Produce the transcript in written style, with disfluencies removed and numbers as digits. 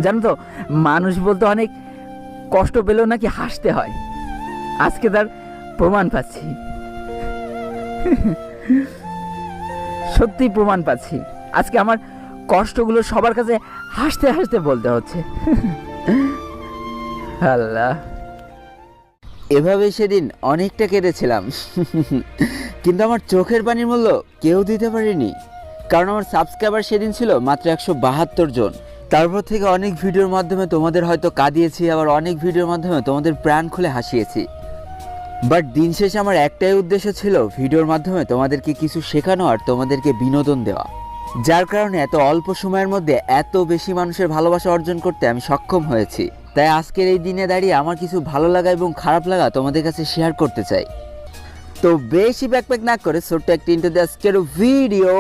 জানো তো, মানুষ বলতে অনেক কষ্ট পেলেও নাকি হাসতে হয়। আজকে তার প্রমাণ পাচ্ছি, সত্যি প্রমাণ পাচ্ছি। আজকে আমার কষ্টগুলো সবার কাছে হাসতে হাসতে বলতে হচ্ছে। আল্লাহ, এভাবে সেদিন অনেকটা কেঁদেছিলাম, কিন্তু আমার চোখের পানির মূল্য কেউ দিতে পারেনি। কারণ আমার সাবস্ক্রাইবার সেদিন ছিল মাত্র 172 জন। তারপর থেকে অনেক ভিডিওর মাধ্যমে তোমাদের হয়তো কাঁদিয়েছি, আবার অনেক ভিডিওর মাধ্যমে তোমাদের প্রাণ খুলে হাসিয়েছি। বাট দিন শেষে আমার একটাই উদ্দেশ্য ছিল ভিডিওর মাধ্যমে তোমাদেরকে কিছু শেখানো আর তোমাদেরকে বিনোদন দেওয়া। যার কারণে এত অল্প সময়ের মধ্যে এত বেশি মানুষের ভালোবাসা অর্জন করতে আমি সক্ষম হয়েছি। তাই আজকের এই দিনে দাঁড়িয়ে আমার কিছু ভালো লাগা এবং খারাপ লাগা তোমাদের কাছে শেয়ার করতে চাই। তো বেশি ব্যাকপ্যাক না করে ছোট্ট একটা ইন্ট্রো দিয়ে আজকের ভিডিও